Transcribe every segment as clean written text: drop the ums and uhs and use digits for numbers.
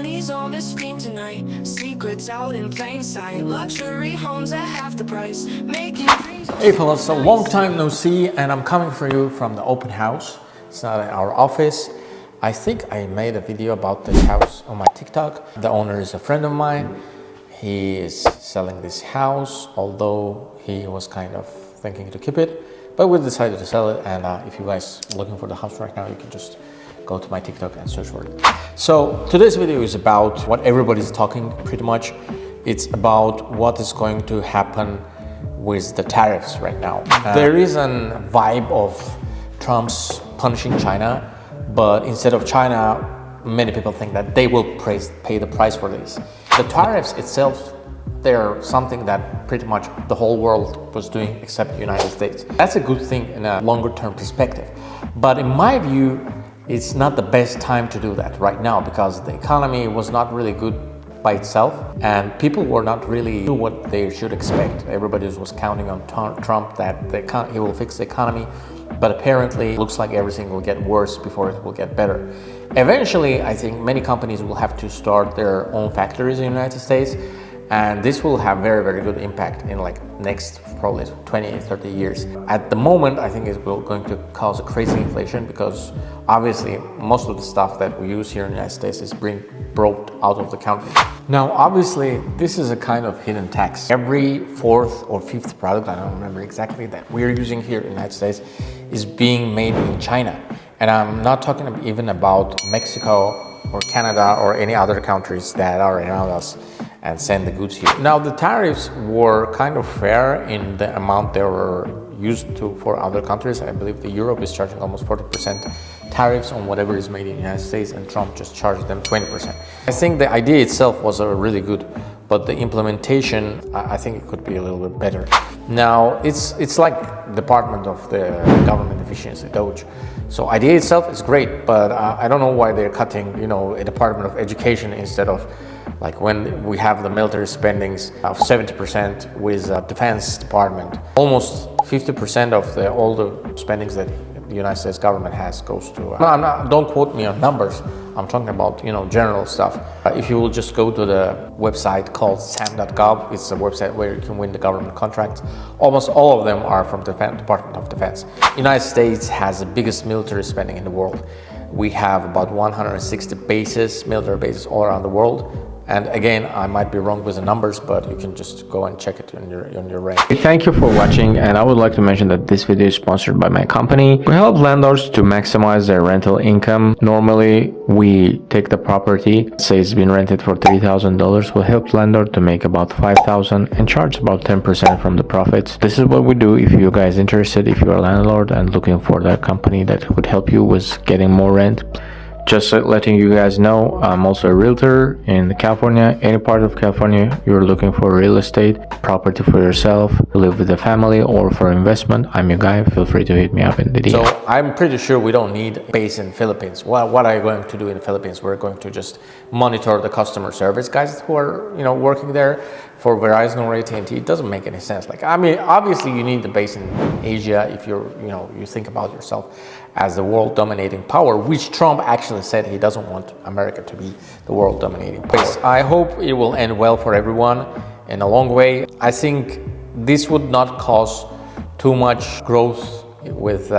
money's on the screen tonight. Secrets out in plain sight. Luxury homes at half the price. Making dreams. Hey fellas, a long time no see, and I'm coming for you from the open house. It's not at our office. I think I made a video about this house on my TikTok. The owner is a friend of mine. He is selling this house, although he was kind of thinking to keep it, but we decided to sell it. And if you guys are looking for the house right now, you can just go to my TikTok and search for it. So today's video is about what everybody's talking pretty much. It's about what is going to happen with the tariffs right now. There is a vibe of Trump's punishing China, but instead of China, many people think that they will pay the price for this. The tariffs itself, they're something that pretty much the whole world was doing except the United States. That's a good thing in a longer term perspective. But in my view, it's not the best time to do that right now because the economy was not really good by itself and people were not really doing what they should expect. Everybody was counting on Trump that he will fix the economy, but apparently it looks like everything will get worse before it will get better. Eventually, I think many companies will have to start their own factories in the United States, and this will have very, very good impact in like next probably 20, 30 years. At the moment, I think it's going to cause a crazy inflation because obviously most of the stuff that we use here in the United States is being brought out of the country. Now, obviously, this is a kind of hidden tax. Every fourth or fifth product, I don't remember exactly, that we're using here in the United States is being made in China. And I'm not talking even about Mexico or Canada or any other countries that are around us and send the goods here. Now, the tariffs were kind of fair in the amount they were used to for other countries. I believe the Europe is charging almost 40% tariffs on whatever is made in the United States, and Trump just charged them 20%. I think the idea itself was really good, but the implementation, I think it could be a little bit better. Now, it's like Department of the Government Efficiency, DOGE. So idea itself is great, but I don't know why they're cutting, a Department of Education instead of like when we have the military spendings of 70% with Defense Department. Almost 50% of all the spendings that the United States government has goes to. Don't quote me on numbers. I'm talking about general stuff. If you will just go to the website called sam.gov, it's a website where you can win the government contracts. Almost all of them are from the Department of Defense. The United States has the biggest military spending in the world. We have about 160 military bases all around the world. And again, I might be wrong with the numbers, but you can just go and check it on your range. Thank you for watching, and I would like to mention that this video is sponsored by my company. We help landlords to maximize their rental income. Normally, we take the property, say it's been rented for $3,000. We'll help landlord to make about $5,000 and charge about 10% from the profits. This is what we do. If you guys interested, if you're a landlord and looking for that company that would help you with getting more rent, just letting you guys know, I'm also a realtor in California. Any part of California you're looking for real estate, property for yourself, live with a family, or for investment, I'm your guy. Feel free to hit me up in the DM. So I'm pretty sure we don't need a base in Philippines. What are you going to do in the Philippines? We're going to just monitor the customer service guys who are working there for Verizon or AT&T. It doesn't make any sense. Obviously you need the base in Asia if you think about yourself as the world dominating power, which Trump actually said he doesn't want America to be the world dominating power. I hope it will end well for everyone in a long way. I think this would not cause too much growth with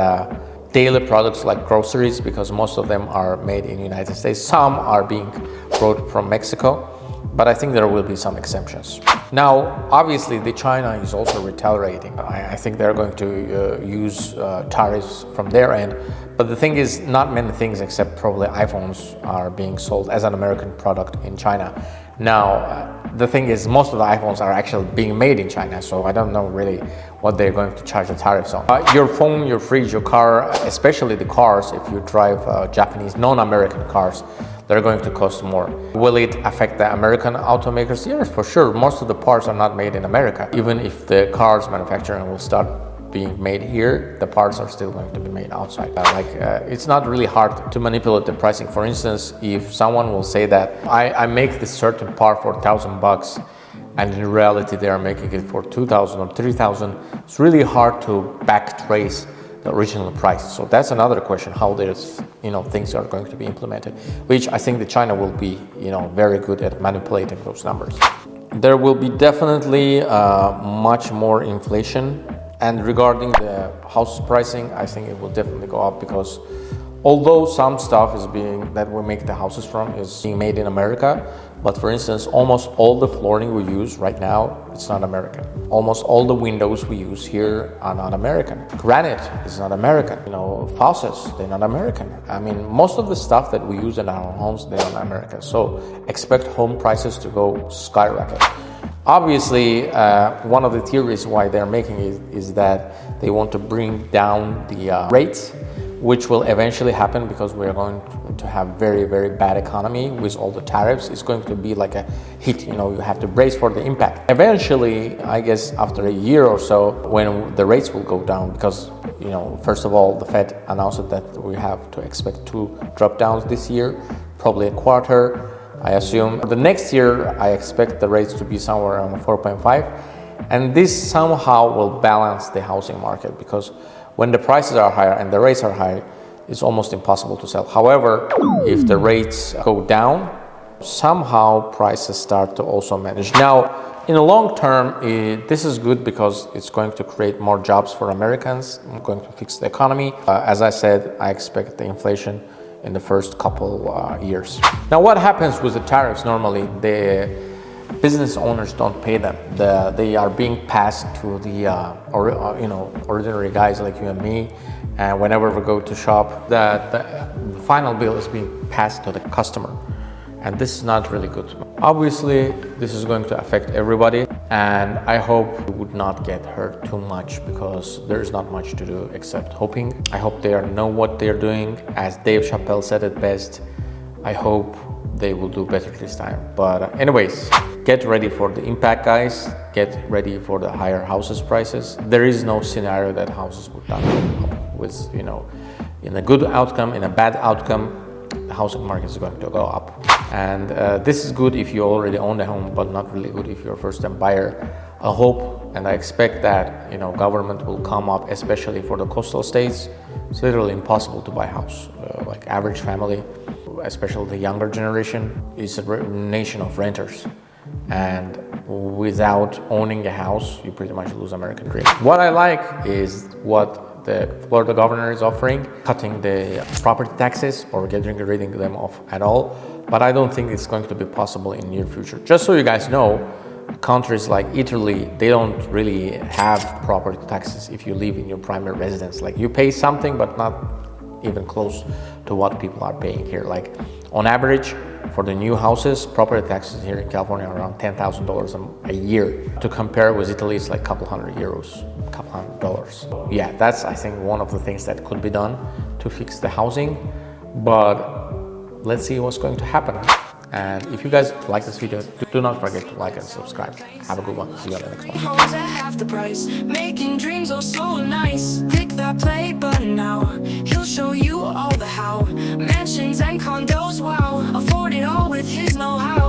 daily products like groceries because most of them are made in the United States. Some are being brought from Mexico, but I think there will be some exemptions. Now, obviously, China is also retaliating. I think they're going to use tariffs from their end. But the thing is, not many things except probably iPhones are being sold as an American product in China. Now, the thing is, most of the iPhones are actually being made in China, so I don't know really what they're going to charge the tariffs on. Your phone, your fridge, your car, especially the cars, if you drive Japanese, non-American cars, they're going to cost more. Will it affect the American automakers? Yes, for sure. Most of the parts are not made in America. Even if the cars manufacturing will start being made here, the parts are still going to be made outside. It's not really hard to manipulate the pricing. For instance, if someone will say that I make this certain part for $1,000 and in reality they are making it for $2,000 or $3,000, it's really hard to back trace the original price. So that's another question, how there's, things are going to be implemented, which I think that China will be, very good at manipulating those numbers. There will be definitely much more inflation. And regarding the house pricing, I think it will definitely go up, because although some stuff that we make the houses from is being made in America, but for instance, almost all the flooring we use right now, it's not American. Almost all the windows we use here are not American. Granite is not American. Faucets, they're not American. I mean, most of the stuff that we use in our homes, they're not American. So expect home prices to go skyrocket. Obviously, one of the theories why they're making it is that they want to bring down the rates, which will eventually happen because we're going to have very, very bad economy with all the tariffs. It's going to be like a hit, you have to brace for the impact. Eventually, I guess after a year or so, when the rates will go down, because, first of all, the Fed announced that we have to expect 2 drop downs this year, probably a quarter, I assume. The next year, I expect the rates to be somewhere around 4.5. And this somehow will balance the housing market, because when the prices are higher and the rates are high, it's almost impossible to sell. However, if the rates go down, somehow prices start to also manage. Now, in the long term, this is good because it's going to create more jobs for Americans, going to fix the economy. As I said, I expect the inflation in the first couple years. Now, what happens with the tariffs? Normally, the business owners don't pay them. They are being passed to the ordinary guys like you and me. And whenever we go to shop, the final bill is being passed to the customer. And this is not really good. Obviously, this is going to affect everybody. And I hope we would not get hurt too much, because there is not much to do except hoping. I hope they know what they're doing. As Dave Chappelle said it best, I hope they will do better this time. But anyways, get ready for the impact, guys. Get ready for the higher houses prices. There is no scenario that houses would not go up with, in a good outcome, in a bad outcome, the housing market is going to go up. And this is good if you already own a home, but not really good if you're a first-time buyer. I hope and I expect that, government will come up, especially for the coastal states. It's literally impossible to buy a house. Like average family, especially the younger generation, is a nation of renters. And without owning a house, you pretty much lose American dream. What I like is what the Florida governor is offering, cutting the property taxes or getting rid of them off at all. But I don't think it's going to be possible in near future. Just so you guys know, countries like Italy, they don't really have property taxes if you live in your primary residence. Like, you pay something, but not even close to what people are paying here. Like, on average, for the new houses, property taxes here in California are around $10,000 a year. To compare with Italy, it's like a couple hundred euros, a couple $100. Yeah, that's, I think, one of the things that could be done to fix the housing. But let's see what's going to happen. And if you guys like this video, do not forget to like and subscribe. Have a good one. See you on the next one. Homes at half the price, making dreams oh so nice. Click that play button now. He'll show you all the how. Mansions and condos, wow. Afford it all with his know-how.